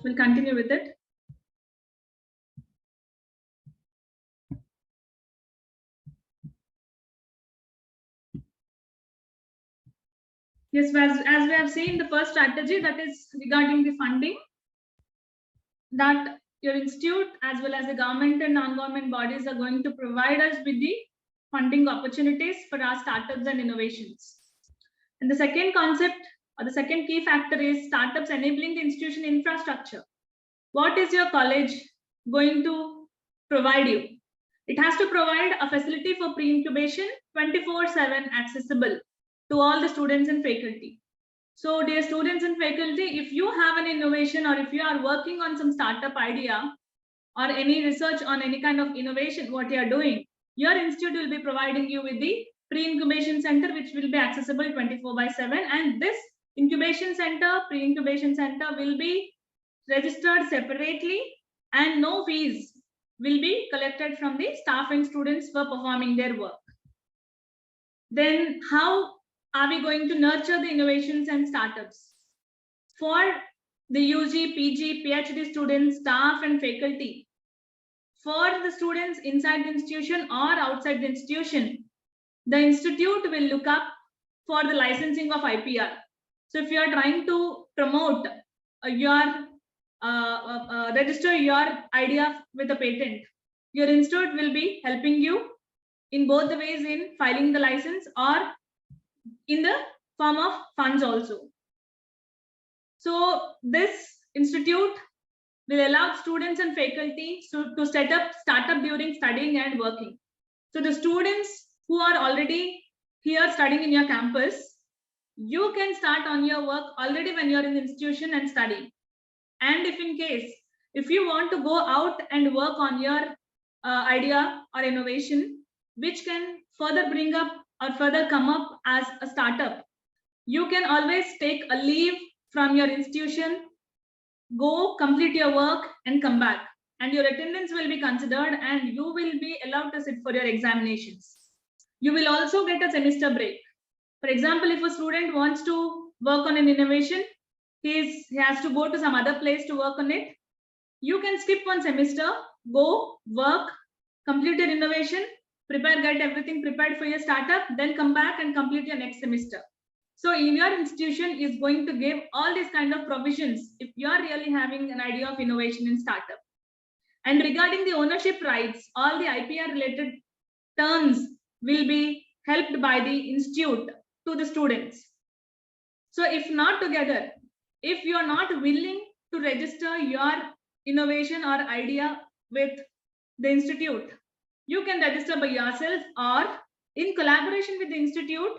We'll continue with it. Yes, as we have seen, the first strategy, that is regarding the funding, that your institute as well as the government and non-government bodies are going to provide us with the funding opportunities for our startups and innovations. And the second concept, or the second key factor, is startups enabling the institution infrastructure. What is your college going to provide you? It has to provide a facility for pre-incubation, 24/7 accessible to all the students and faculty. So dear students and faculty, if you have an innovation or if you are working on some startup idea or any research on any kind of innovation, what you are doing, your institute will be providing you with the pre-incubation center, which will be accessible 24/7. And this incubation center, pre-incubation center, will be registered separately and no fees will be collected from the staff and students for performing their work. Then how are we going to nurture the innovations and startups? For the UG, PG, PhD students, staff and faculty, for the students inside the institution or outside the institution, the institute will look up for the licensing of IPR. So if you are trying to promote register your idea with a patent, your institute will be helping you in both the ways, in filing the license or in the form of funds also. So this institute will allow students and faculty to set up startup during studying and working. So the students who are already here studying in your campus, you can start on your work already when you're in the institution and study. And if you want to go out and work on your idea or innovation, which can further bring up or further come up as a startup, you can always take a leave from your institution, go complete your work and come back, and your attendance will be considered and you will be allowed to sit for your examinations. You will also get a semester break. For example, if a student wants to work on an innovation, he has to go to some other place to work on it, you can skip one semester, go work, complete your innovation, get everything prepared for your startup, then come back and complete your next semester. So your institution is going to give all these kind of provisions if you are really having an idea of innovation in startup. And regarding the ownership rights, all the IPR related terms will be helped by the institute to the students. So if not together, if you are not willing to register your innovation or idea with the institute, you can register by yourself or in collaboration with the institute,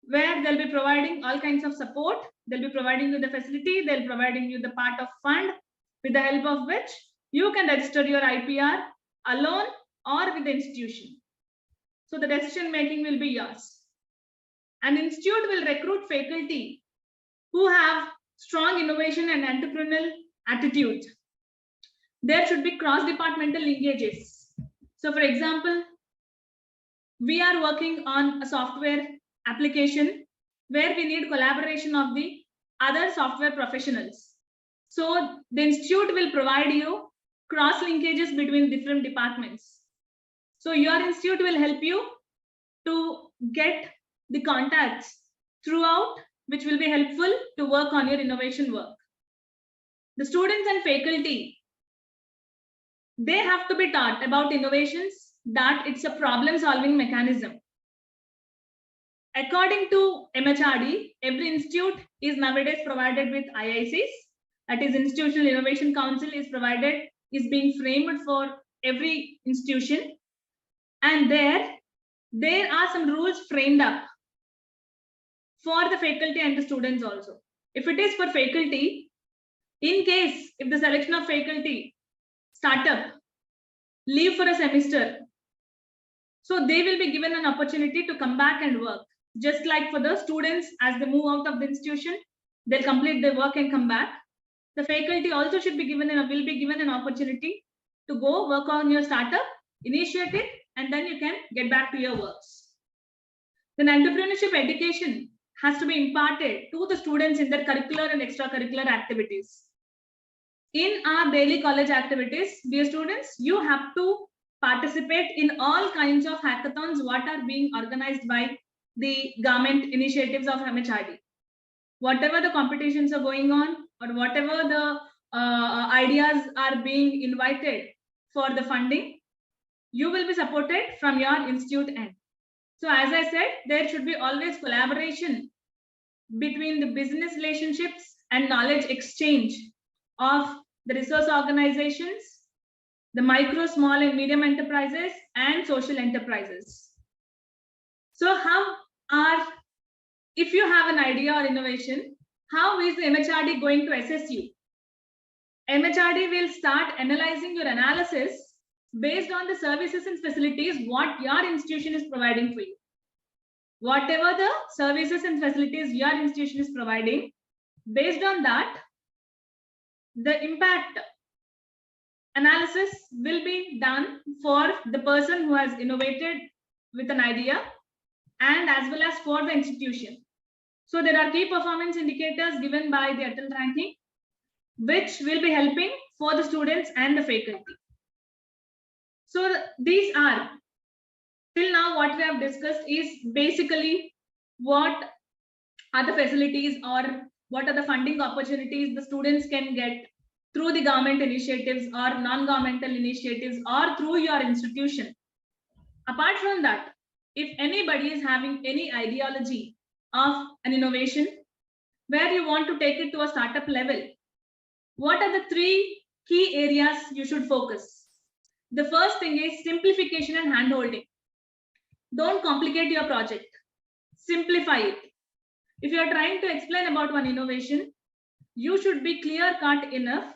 where they'll be providing all kinds of support. They'll be providing you the facility, they'll providing you the part of fund, with the help of which you can register your IPR alone or with the institution. So the decision making will be yours. An institute will recruit faculty who have strong innovation and entrepreneurial attitude. There should be cross-departmental linkages. So for example, we are working on a software application where we need collaboration of the other software professionals. So the institute will provide you cross linkages between different departments. So your institute will help you to get the contacts throughout, which will be helpful to work on your innovation work. The students and faculty, they have to be taught about innovations, that it's a problem solving mechanism. According to MHRD, every institute is nowadays provided with IICs, that is Institutional Innovation Council is being framed for every institution. And there are some rules framed up for the faculty and the students also. If it is for faculty, in case if the selection of faculty startup leave for a semester, so they will be given an opportunity to come back and work. Just like for the students, as they move out of the institution, they'll complete their work and come back. The faculty also will be given an opportunity to go work on your startup, initiate it, and then you can get back to your works. Then entrepreneurship education has to be imparted to the students in their curricular and extracurricular activities. in our daily college activities, dear students, you have to participate in all kinds of hackathons what are being organized by the government initiatives of MHRD. Whatever the competitions are going on, or whatever the ideas are being invited for the funding, you will be supported from your institute end. So as I said, there should be always collaboration between the business relationships and knowledge exchange of the resource organizations, the micro, small and medium enterprises and social enterprises. So if you have an idea or innovation, how is the MHRD going to assess you? MHRD will start analyzing your analysis based on the services and facilities what your institution is providing for you. Whatever the services and facilities your institution is providing, based on that, the impact analysis will be done for the person who has innovated with an idea and as well as for the institution. So there are key performance indicators given by the Atal ranking, which will be helping for the students and the faculty. So these are, till now what we have discussed is basically what are the facilities or what are the funding opportunities the students can get through the government initiatives or non-governmental initiatives or through your institution. Apart from that, if anybody is having any ideology of an innovation where you want to take it to a startup level, what are the 3 key areas you should focus? The first thing is simplification and handholding. Don't complicate your project. Simplify it. If you are trying to explain about one innovation, you should be clear-cut enough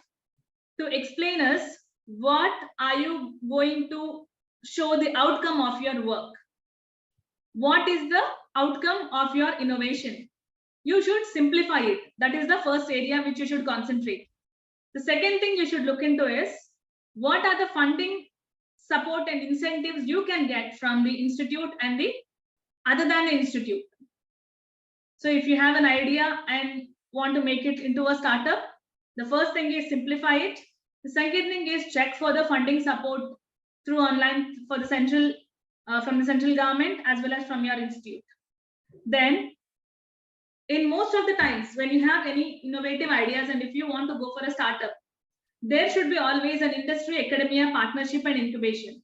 to explain us what are you going to show the outcome of your work. What is the outcome of your innovation? You should simplify it. That is the first area which you should concentrate. The second thing you should look into is what are the funding support and incentives you can get from the institute and the other than the institute. So if you have an idea and want to make it into a startup, the first thing is simplify it. The second thing is check for the funding support through online for the central from the central government as well as from your institute. Then in most of the times when you have any innovative ideas and if you want to go for a startup, there should be always an industry academia partnership and incubation.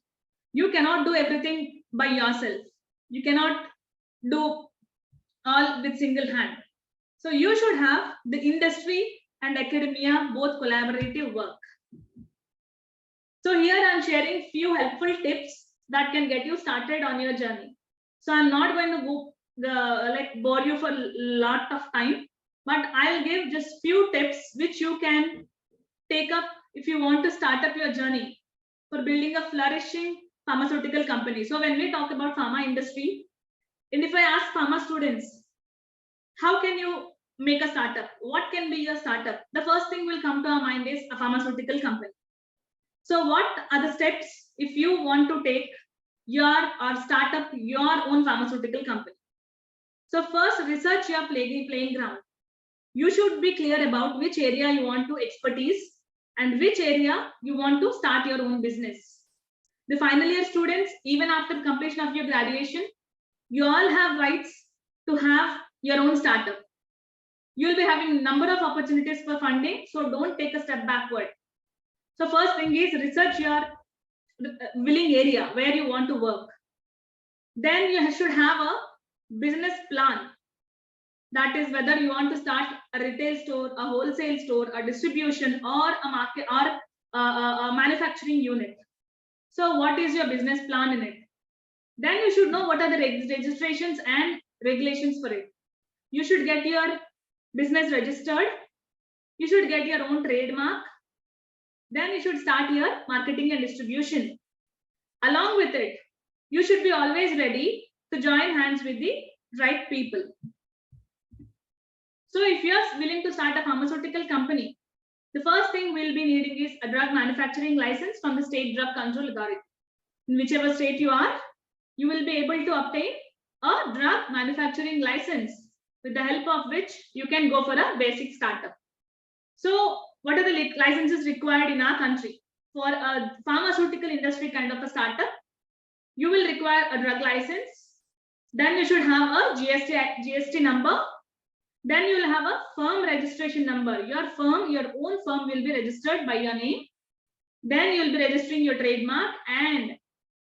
You cannot do everything by yourself. You cannot do all with single hand. So you should have the industry and academia both collaborative work. So here I'm sharing few helpful tips that can get you started on your journey. So I'm not going to go bore you for a lot of time, but I'll give just few tips which you can take up if you want to start up your journey for building a flourishing pharmaceutical company. So when we talk about pharma industry, and if I ask pharma students, how can you make a startup? What can be your startup? The first thing will come to our mind is a pharmaceutical company. So what are the steps if you want to take or start up your own pharmaceutical company? So first, research your playing ground. You should be clear about which area you want to expertise and which area you want to start your own business. The final year students, even after completion of your graduation, you all have rights to have your own startup. You'll be having a number of opportunities for funding, so don't take a step backward. So first thing is research your willing area where you want to work. Then you should have a business plan. That is whether you want to start a retail store, a wholesale store, a distribution, or a market or a manufacturing unit. So what is your business plan in it? Then you should know what are the registrations and regulations for it. You should get your business registered. You should get your own trademark. Then you should start your marketing and distribution. Along with it, you should be always ready to join hands with the right people. So if you are willing to start a pharmaceutical company, the first thing we'll be needing is a drug manufacturing license from the State Drug Control Authority. In whichever state you are, you will be able to obtain a drug manufacturing license with the help of which you can go for a basic startup. So what are the licenses required in our country? For a pharmaceutical industry kind of a startup, you will require a drug license. Then you should have a GST number. Then you will have a firm registration number. Your firm, your own firm will be registered by your name. Then you will be registering your trademark and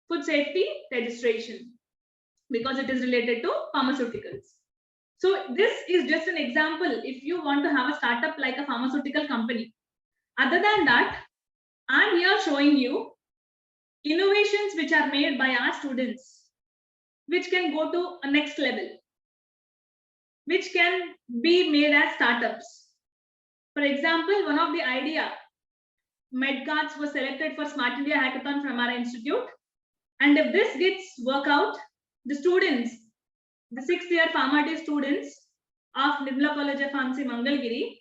food safety registration because it is related to pharmaceuticals. So this is just an example if you want to have a startup like a pharmaceutical company. Other than that, I'm here showing you innovations which are made by our students, which can go to a next level, which can be made as startups. For example, one of the idea, medcards was selected for Smart India Hackathon from our institute. And if this gets work out, the students, the 6th year Pharma students of Nirmala College of Pharmacy, Mangalgiri,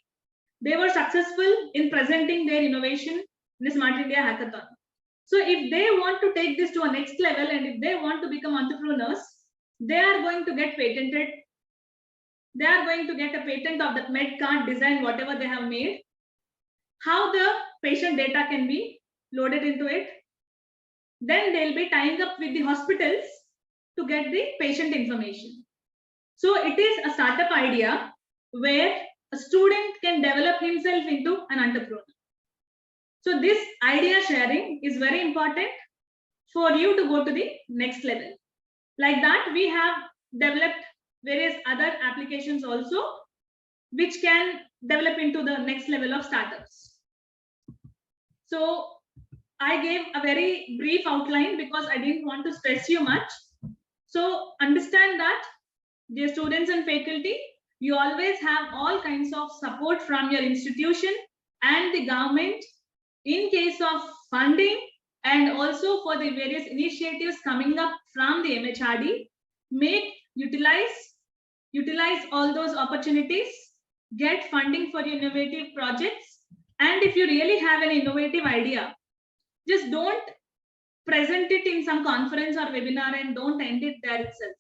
they were successful in presenting their innovation in the Smart India Hackathon. So if they want to take this to a next level and if they want to become entrepreneurs, they are going to get patented. They are going to get a patent of that med card design, whatever they have made, how the patient data can be loaded into it. Then they'll be tying up with the hospitals to get the patient information. So it is a startup idea where a student can develop himself into an entrepreneur. So this idea sharing is very important for you to go to the next level. Like that, we have developed various other applications also, which can develop into the next level of startups. So I gave a very brief outline because I didn't want to stress you much. So understand that, dear students and faculty, you always have all kinds of support from your institution and the government in case of funding and also for the various initiatives coming up from the MHRD. Utilize all those opportunities, get funding for your innovative projects. And if you really have an innovative idea, just don't present it in some conference or webinar and don't end it there itself.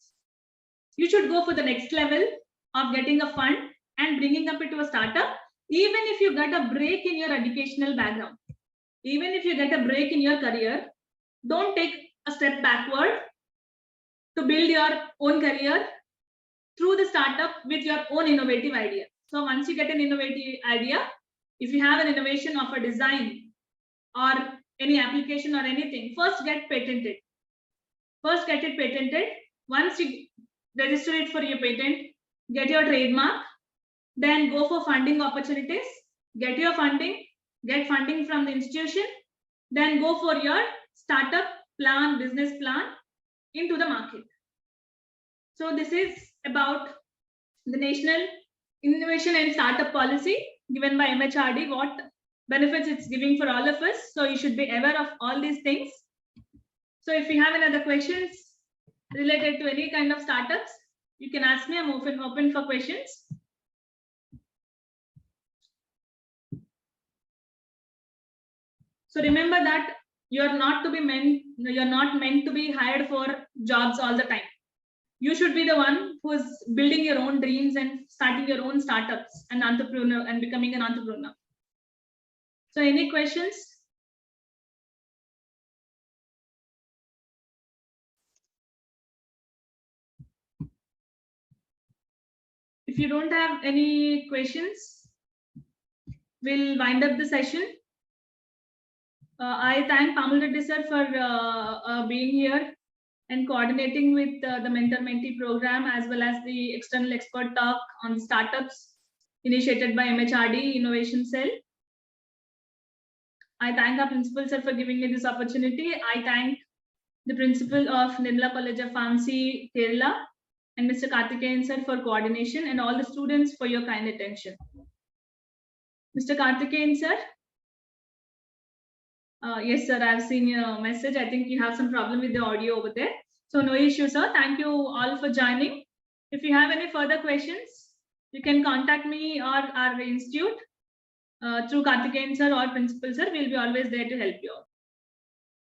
You should go for the next level of getting a fund and bringing up into a startup. Even if you get a break in your educational background, even if you get a break in your career, don't take a step backward to build your own career through the startup with your own innovative idea. So once you get an innovative idea, if you have an innovation of a design or any application or anything, first get patented. First get it patented. Once you register it for your patent, get your trademark, then go for funding opportunities, get your funding, get funding from the institution, then go for your startup plan, business plan into the market. So this is about the National Innovation and Startup Policy given by MHRD, what benefits it's giving for all of us. So you should be aware of all these things. So if you have any other questions related to any kind of startups, you can ask me. I'm open for questions. So remember that you're not meant to be hired for jobs all the time. You should be the one who's building your own dreams and starting your own startups and entrepreneur and becoming an entrepreneur. So any questions? If you don't have any questions, we'll wind up the session. I thank Pamul Reddy sir for being here and coordinating with the mentor-mentee program as well as the external expert talk on startups initiated by MHRD Innovation Cell. I thank our principal sir for giving me this opportunity. I thank the principal of Nirmala College of Pharmacy, Kerala, and Mr. Karthikeyan sir for coordination, and all the students for your kind attention. Mr. Karthikeyan sir? Yes, sir, I've seen your message. I think you have some problem with the audio over there. So no issue, sir. Thank you all for joining. If you have any further questions, you can contact me or our institute through Karthikeyan sir or principal sir. We'll be always there to help you out.